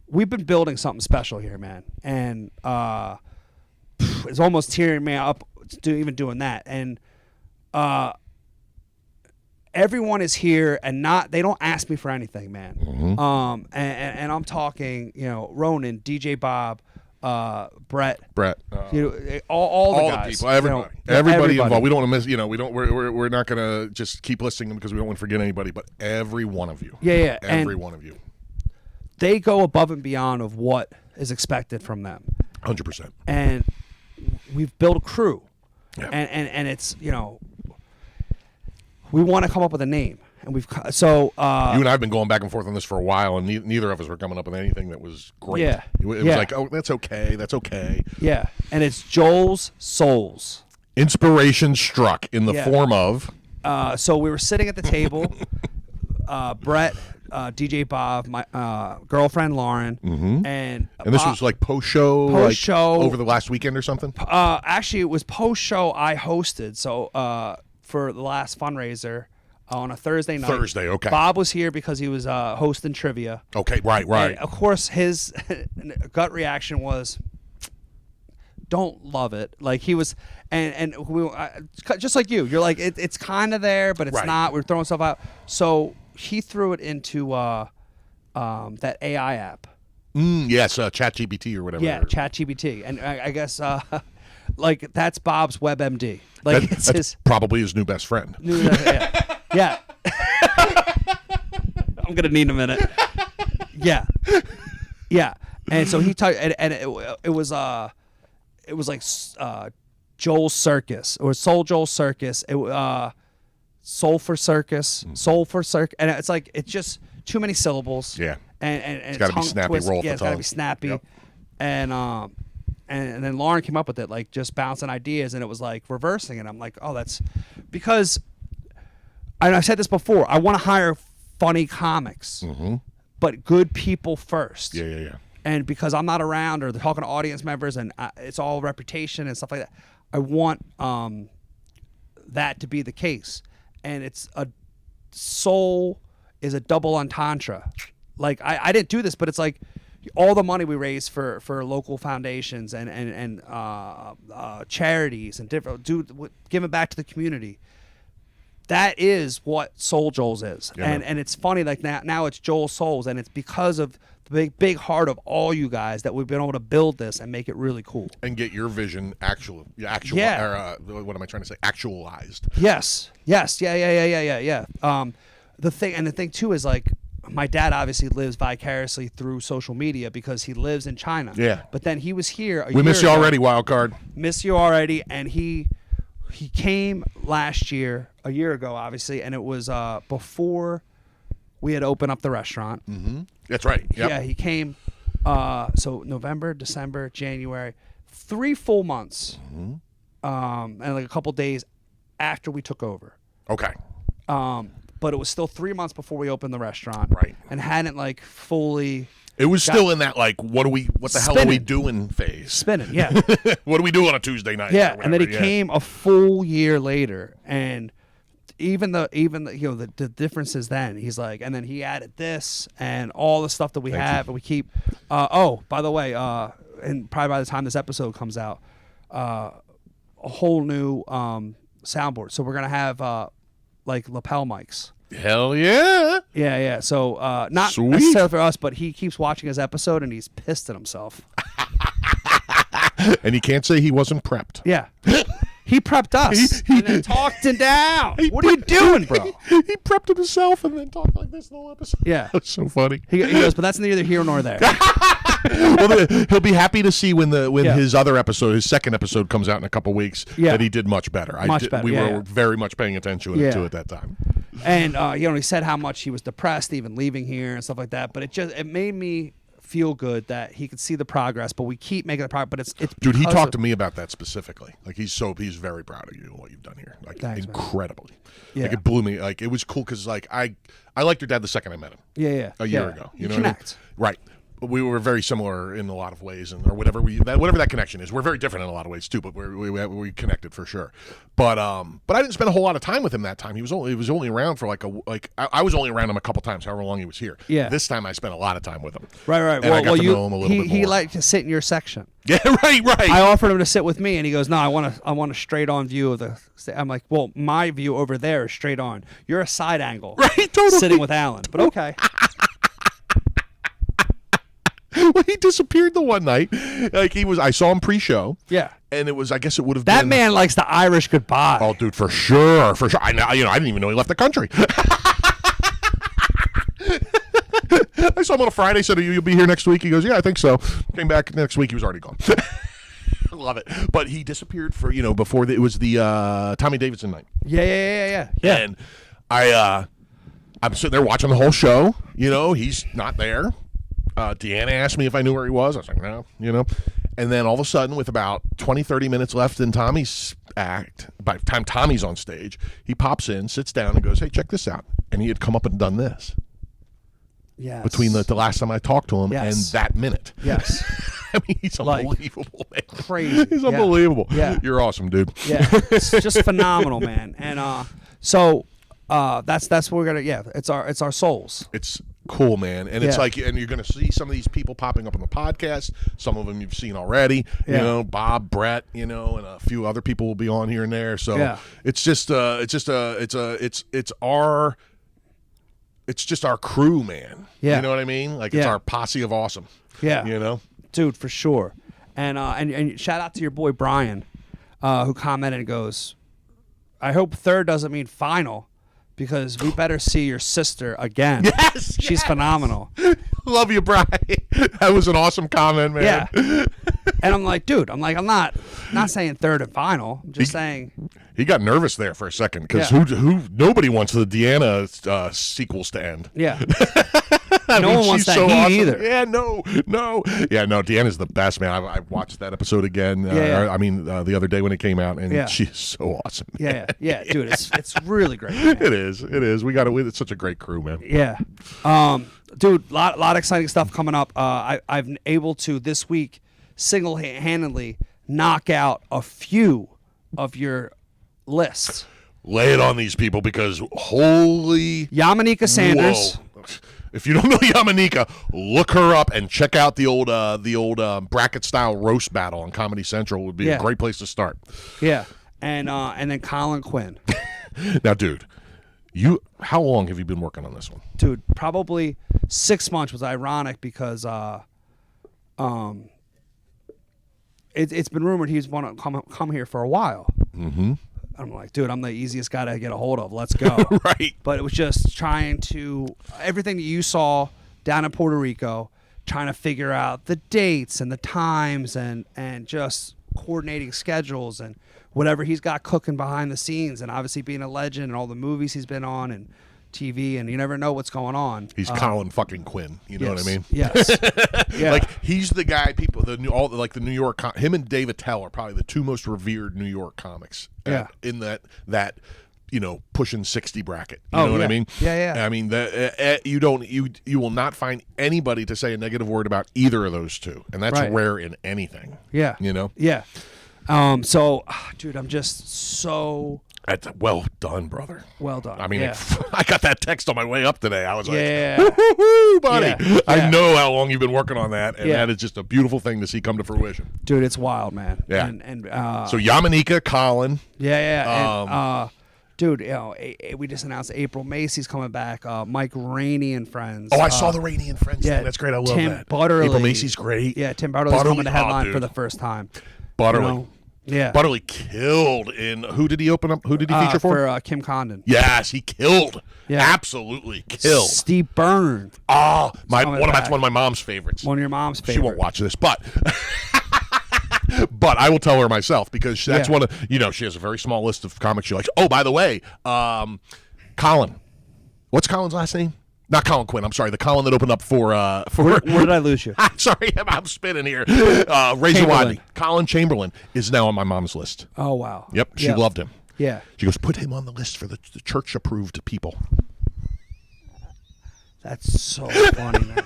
we've been building something special here, man, and it's almost tearing me up even doing that. And everyone is here, and they don't ask me for anything, man. Mm-hmm. And I'm talking, Ronan, DJ Bob, Brett, all all the guys, people, everybody, you know, everybody involved. We don't want to miss. We're not gonna just keep listing them because we don't want to forget anybody. But every one of you, Yeah. every And one of you, they go above and beyond of what is expected from them, 100%. and we've built a crew, Yeah. and it's we want to come up with a name, and you and I have been going back and forth on this for a while, and neither of us were coming up with anything that was great. Yeah. It was Yeah. like, oh, that's okay. yeah, and it's Joel's Souls. Inspiration struck in the Yeah. form of So we were sitting at the table, Brett, DJ Bob, my girlfriend Lauren, and and this Bob- was like post-show, Post-show. over the last weekend or something. Actually, it was post-show I hosted. So for the last fundraiser on a Thursday night. Thursday, okay. Bob was here because he was hosting trivia. Okay, right. And of course, his gut reaction was, "Don't love it." Like he was, and we, just like you, you're like, it's kind of there, but it's Right. not. We're throwing stuff out. So he threw it into that AI app. Yes, ChatGPT or whatever. Yeah, ChatGPT, and I guess like that's Bob's WebMD. Like it's That's his. probably his new best friend. Yeah. I'm gonna need a minute. Yeah. And so he typed, and it was like Joel's Circus or Soul Joel Circus. Soul for Circus, Soul for Circus, and it's like it's just too many syllables. Yeah. And It's gotta be tongue snappy, twist. roll off Yeah, the it's gotta tongue. be snappy. Yep. And then Lauren came up with it, like just bouncing ideas, and it was like reversing it. I'm like, oh, that's because and I've said this before, I want to hire funny comics, but good people first. Yeah. And because I'm not around or they're talking to audience members and it's all reputation and stuff like that, I want that to be the case. And it's soul is a double entendre. Like I didn't do this, but it's like all the money we raise for local foundations and charities and different giving back to the community. That is what Soul Joel's is. Yeah, and it's funny, like now it's Joel Souls, and it's because of the big heart of all you guys that we've been able to build this and make it really cool. And get your vision actualized. Yes. Yeah. The thing too is like my dad obviously lives vicariously through social media because he lives in China. Yeah. But then he was here. We miss you already, Wild Card. Miss you already, and he came last year, a year ago, obviously, and it was before we had opened up the restaurant. Mm-hmm. That's right. Yep. Yeah, he came. So November, December, January, 3 full months, and like a couple days after we took over. Okay. But it was still 3 months before we opened the restaurant, Right. And hadn't like fully. It was still in that like, what the hell are we doing phase? Spinning, yeah. What do we do on a Tuesday night? Yeah, and then he came a full year later, and even the the differences then, he's like, and then he added this and all the stuff that we have, and we keep. By the way, and probably by the time this episode comes out, a whole new soundboard. So we're gonna have like lapel mics. Hell yeah. Yeah. So not Sweet. necessarily for us, but he keeps watching his episode and he's pissed at himself. And he can't say he wasn't prepped. Yeah. He prepped us and then talked it down. What are you doing, bro? He prepped himself and then talked like this the whole episode. Yeah. That's so funny. He goes, but that's neither here nor there. Well, he'll be happy to see when Yeah. his other episode, his second episode, comes out in a couple weeks. Yeah. That he did much better. Better, We yeah. were very much paying attention Yeah. to it at that time. And he said how much he was depressed even leaving here and stuff like that. But it made me feel good that he could see the progress. But we keep making the progress. But it's Dude, he because talked of- to me about that specifically. Like he's very proud of you and what you've done here. Like Thanks, man. incredibly. Yeah. Like it blew me. Like it was cool because like I liked your dad the second I met him. Yeah. A year ago. You know connect. what I mean? Right. We were very similar in a lot of ways, or whatever that connection is. We're very different in a lot of ways too, but we connected for sure. But I didn't spend a whole lot of time with him that time. He was only around for I was only around him a couple times, however long he was here. Yeah. This time I spent a lot of time with him. Right. And I got to know him a little bit more. He liked to sit in your section. Yeah. Right. I offered him to sit with me, and he goes, "No, I want a straight on view of the." I'm like, "Well, my view over there is straight on. You're a side angle, Right, totally. sitting with Alan." But okay. Well, he disappeared the one night. Like I saw him pre-show. Yeah. And it was, I guess it would have That been. man likes the Irish goodbye. Oh, dude, for sure. I didn't even know he left the country. I saw him on a Friday. Said, "You'll be here next week." He goes, "Yeah, I think so." Came back next week. He was already gone. I love it. But he disappeared for before it was the Tommy Davidson night. Yeah. And I'm sitting there watching the whole show. He's not there. Deanna asked me if I knew where he was. I was like, no, And then all of a sudden, with about 20, 30 minutes left in Tommy's act, by the time Tommy's on stage, he pops in, sits down, and goes, "Hey, check this out." And he had come up and done this Yes. between the last time I talked to him and that minute. Yes. I mean, he's Like, unbelievable, man. crazy. He's Yeah. unbelievable. Yeah. You're awesome, dude. Yeah. It's just phenomenal, man. And so that's what we're gonna. Yeah. It's our souls. It's cool, man. And it's Yeah. like, and you're going to see some of these people popping up on the podcast. Some of them you've seen already. Yeah. Bob, Brett, and a few other people will be on here and there. So Yeah. it's just our crew, man. Yeah. You know what I mean? Like it's Yeah. our posse of awesome. Yeah. Dude, for sure. And shout out to your boy Brian, who commented and goes, "I hope third doesn't mean final, because we better see your sister again." Yes, She's phenomenal. Love you, Brian. That was an awesome comment, man. Yeah. And I'm like, dude, I'm not saying third and final. I'm just saying. He got nervous there for a second because Yeah. who nobody wants the Deanna sequels to end. Yeah. No one wants she's that heat awesome. either. Yeah, no. Yeah, no, Deanna's the best, man. I watched that episode again. Yeah. I mean, the other day when it came out, and Yeah. she's so awesome. Yeah, dude, it's really great. Man. It is. It's such a great crew, man. Yeah, dude, lot of exciting stuff coming up. I've been able to this week single-handedly knock out a few of your lists. Lay it on these people because holy Yamanika Sanders. Whoa. If you don't know Yamanika, look her up and check out the old bracket style roast battle on Comedy Central. Would be Yeah. a great place to start. Yeah, and then Colin Quinn. Now, dude, how long have you been working on this one? Dude, probably 6 months. Was ironic because it's been rumored he's want to come here for a while. Mm-hmm. I'm like, dude, I'm the easiest guy to get a hold of. Let's go. Right. But it was just trying to everything that you saw down in Puerto Rico, trying to figure out the dates and the times and just coordinating schedules and whatever he's got cooking behind the scenes, and obviously being a legend and all the movies he's been on and TV, and you never know what's going on. He's Colin fucking Quinn. You know what I mean? Yes. Yeah. Like he's the guy. People, the New York. Him and Dave Attell are probably the two most revered New York comics. Yeah. In that pushing 60 bracket. You Oh, know what yeah. I mean? Yeah, yeah. I mean you will not find anybody to say a negative word about either of those two, and that's Right. rare in anything. Yeah. You know. Yeah. So, dude, I'm just so That's well done, brother. well done. I mean, yeah. I got that text on my way up today. I was Yeah. like, woo-hoo-hoo, buddy. Yeah. I Yeah. know how long you've been working on that, and Yeah. that is just a beautiful thing to see come to fruition. Dude, it's wild, man. Yeah. And So Yamanika, Colin. yeah. And, dude, we just announced April Macy's coming back. Mike Rainey and friends. Oh, I saw the Rainey and Friends yeah, thing. That's great. I love Tim that. Butterly. April Macy's great. Yeah, Tim Butterly's coming to headline dude. for the first time. Butterly. You know? Yeah. Butterly killed in. Who did he open up? Who did he feature for? Kim Condon. Yes, he killed. Yeah. Absolutely killed. Steve Byrne. Oh, coming that's back. one of my mom's favorites. One of your mom's She favorite. won't watch this, but but I will tell her myself because that's Yeah. one of she has a very small list of comics she likes. Oh, by the way, Colin. What's Colin's last name? Not Colin Quinn. I'm sorry, the Colin that opened up for. Where did I lose you? Sorry, I'm spinning here. Razor Chamberlain. Wadley. Colin Chamberlain is now on my mom's list. Oh, wow. Yep, she loved him. Yeah. She goes, put him on the list for the church-approved people. That's so funny, man.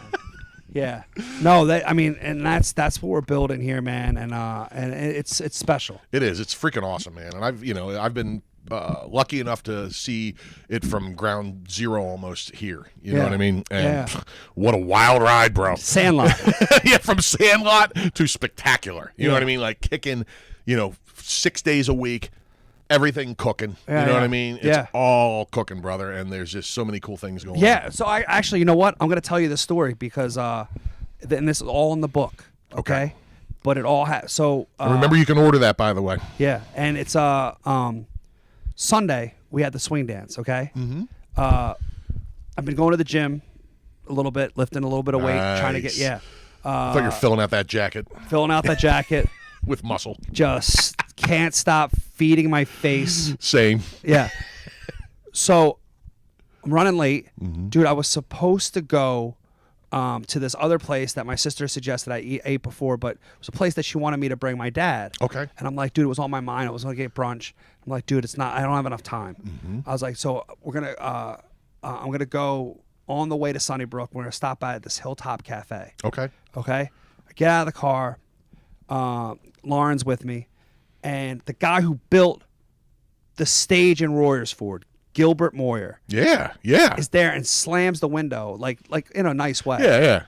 Yeah. No, and that's what we're building here, man, and it's special. It is. It's freaking awesome, man. And I've been lucky enough to see it from ground zero almost here. You know Yeah. what I mean? And Yeah. what a wild ride, bro. Sandlot. Yeah, from Sandlot to spectacular. You know Yeah. what I mean? Like kicking, 6 days a week, everything cooking. Yeah, you know what yeah. I mean? It's Yeah. all cooking, brother. And there's just so many cool things going on. Yeah. So I actually, you know what? I'm going to tell you this story because, and this is all in the book. Okay. But it all has. So Remember, you can order that, by the way. yeah, and it's Sunday we had the swing dance. Okay. Mm-hmm. I've been going to the gym a little bit, lifting a little bit of weight, trying to get Nice. I thought you're filling out that jacket filling out that jacket. with muscle. Just can't stop feeding my face. Same. Yeah. So I'm running late. Mm-hmm. Dude, I was supposed to go to this other place that my sister suggested I ate before, but it was a place that she wanted me to bring my dad. Okay. And I'm like, dude, it was on my mind. I was going to get brunch. I'm like, dude, it's not, I don't have enough time. Mm-hmm. I was like, so we're going to, I'm going to go on the way to Sunnybrook. We're going to stop by at this Hilltop Cafe. Okay. Okay. I get out of the car. Lauren's with me. And the guy who built the stage in Royersford, Gilbert Moyer, Yeah. Yeah. is there and slams the window like in a nice way. Yeah. Yeah.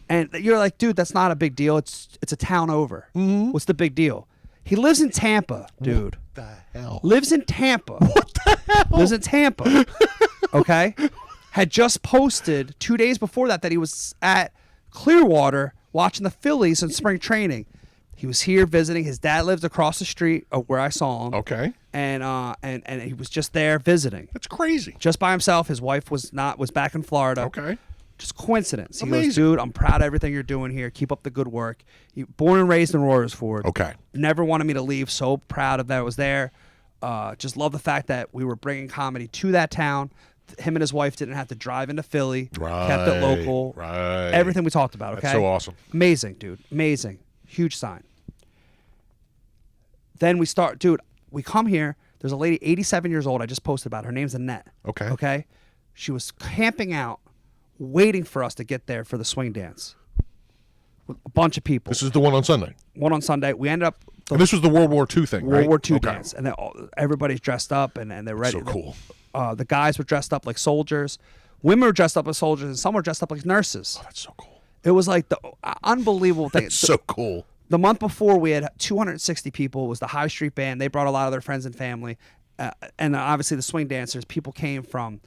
And you're like, dude, that's not a big deal. It's a town over. Mm-hmm. What's the big deal? He lives in Tampa, dude. The hell. Lives in Tampa. What the hell? Lives in Tampa. Okay. Had just posted 2 days before that he was at Clearwater watching the Phillies in spring training. He was here visiting. His dad lives across the street of where I saw him. Okay. And he was just there visiting. That's crazy. Just by himself. His wife was back in Florida. Okay. Just coincidence. He Amazing. goes, dude, I'm proud of everything you're doing here. Keep up the good work. Born and raised in Royersford. Okay. Never wanted me to leave. So proud of that I was there. Just love the fact that we were bringing comedy to that town. him and his wife didn't have to drive into Philly. Right. Kept it local. Right. Everything we talked about. Okay. That's so awesome. Amazing, dude. Amazing. Huge sign. Then we start, dude. We come here. There's a lady, 87 years old. I just posted about her. Her name's Annette. Okay. Okay. She was camping out, waiting for us to get there for the swing dance. With a bunch of people. This is the one on Sunday. One on Sunday. We ended up. And this was the World War II thing, right? World War II Okay. dance, and then everybody's dressed up and they're ready. So cool. The guys were dressed up like soldiers, women were dressed up as soldiers, and some were dressed up like nurses. That's so cool. It was like the unbelievable thing. It's so cool. The month before, we had 260 people. It was the High Street Band. They brought a lot of their friends and family, and obviously the swing dancers. People came from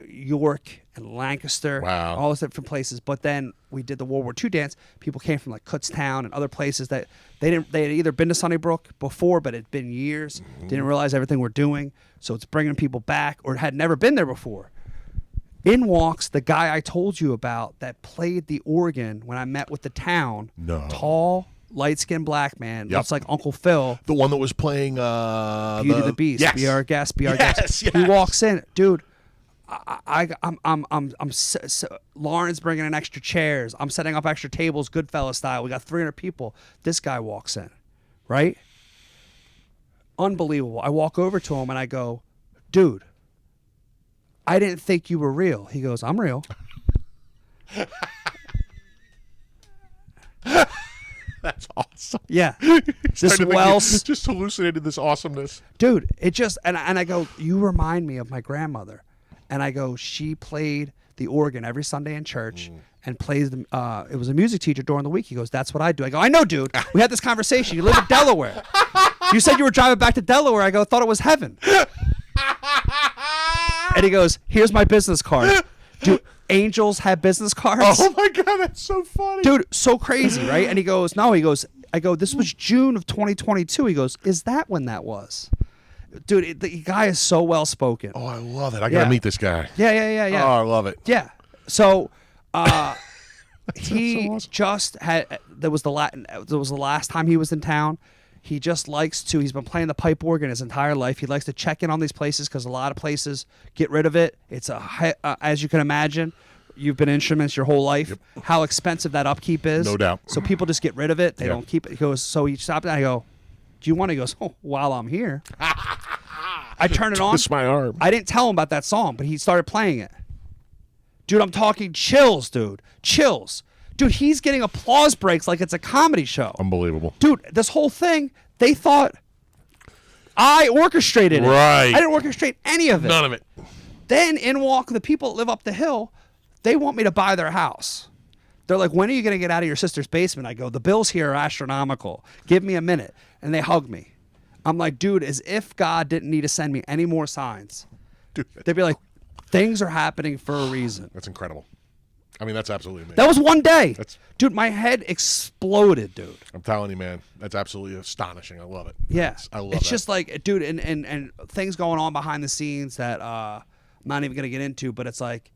York and Lancaster, Wow. all those different places. But then we did the World War II dance. People came from like Kutztown and other places that they had either been to Sunnybrook before, but it had been years. Didn't realize everything we're doing, so it's bringing people back or had never been there before. In walks the guy I told you about that played the organ when I met with the town. No. Tall, light-skinned black man. Yep. Looks like Uncle Phil. The one that was playing Beauty and the Beast. Yes. Be our guest. Be our guest. Yes. He walks in, dude. Lauren's bringing in extra chairs. I'm setting up extra tables, Goodfellas style. We got 300 people. This guy walks in, right? Unbelievable. I walk over to him and I go, dude, I didn't think you were real. He goes, I'm real. That's awesome. Yeah. This Started thinking- Wells, just hallucinated this awesomeness. dude, it just, and I go, you remind me of my grandmother. And I go, she played the organ every Sunday in church and plays the, it was a music teacher during the week. He goes, that's what I do. I go, I know, dude. We had this conversation. You live in Delaware. You said you were driving back to Delaware. I go, thought it was heaven. And he goes, here's my business card. Do angels have business cards? Oh my God, that's so funny. Dude, so crazy, right? And he goes, no, he goes, I go, this was June of 2022. He goes, is that when that was? Dude, the guy is so well spoken. Oh, I love it. I got to Yeah. meet this guy. Yeah. Oh, I love it. Yeah. So he so awesome. just had that was the last time he was in town. He just likes to. He's been playing the pipe organ his entire life. He likes to check in on these places because a lot of places get rid of it. It's as you can imagine, you've been instruments your whole life. How expensive that upkeep is. No doubt. So people just get rid of it. They Yeah. don't keep it. He goes. So he stopped and I go, do you want to? He goes, oh, while I'm here. I turn it on. Twist my arm. I didn't tell him about that song, but he started playing it. Dude, I'm talking chills, dude. Chills. Dude, he's getting applause breaks like it's a comedy show. Unbelievable. Dude, this whole thing, they thought I orchestrated it. Right. I didn't orchestrate any of it. None of it. Then in walk the people that live up the hill. They want me to buy their house. They're like, when are you going to get out of your sister's basement? I go, the bills here are astronomical. Give me a minute. And they hug me. I'm like, dude, as if God didn't need to send me any more signs. Dude, They'd be like, things are happening for a reason. that's incredible. I mean, that's absolutely amazing. That was one day. That's- Dude, my head exploded, dude. I'm telling you, man. That's absolutely astonishing. I love it. Yeah. I love It's that. just like, dude, and things going on behind the scenes that I'm not even going to get into, but it's like,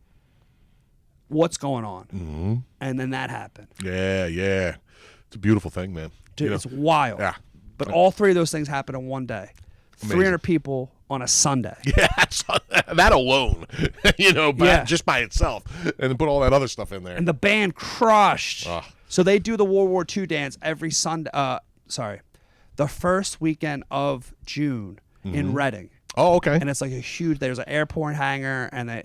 what's going on? Mm-hmm. And then that happened. Yeah. It's a beautiful thing, man. Dude, You know? it's wild. Yeah. But all three of those things happened in one day. Amazing. 300 people on a Sunday. Yeah, that alone, Yeah. just by itself, and then put all that other stuff in there. And the band crushed. Ugh. So they do the World War II dance every Sunday. The first weekend of June in Reading. Oh, okay. And it's like a huge. There's an airport hangar, and they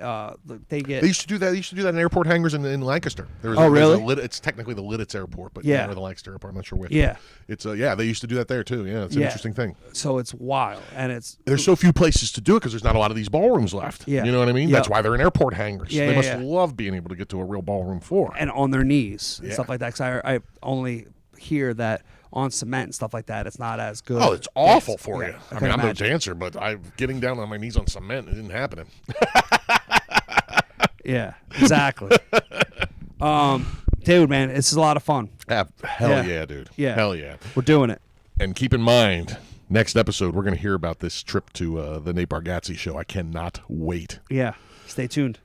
get. They used to do that. They used to do that in airport hangars in Lancaster. There's Oh, there's really? It's technically the Lidditz Airport, but Yeah. or the Lancaster Airport. I'm not sure which. Yeah. It's they used to do that there too. Yeah, it's an Yeah. interesting thing. So it's wild, and it's There's so few places to do it because there's not a lot of these ballrooms left. Yeah. You know what I mean? Yeah. That's why they're in airport hangars. Yeah, they yeah, must yeah. love being able to get to a real ballroom floor. and on their knees and Yeah. stuff like that. Because I only hear that on cement and stuff like that, it's not as good. Oh, it's awful Yes. for Yeah, you. I can mean, I'm no imagine. dancer, but getting down on my knees on cement, it didn't happen. Yeah, exactly. Dude, man, it's a lot of fun. Hell Yeah. yeah, dude. Yeah. Hell yeah. We're doing it. And keep in mind, next episode, we're going to hear about this trip to the Nate Bargatze show. I cannot wait. Yeah. Stay tuned.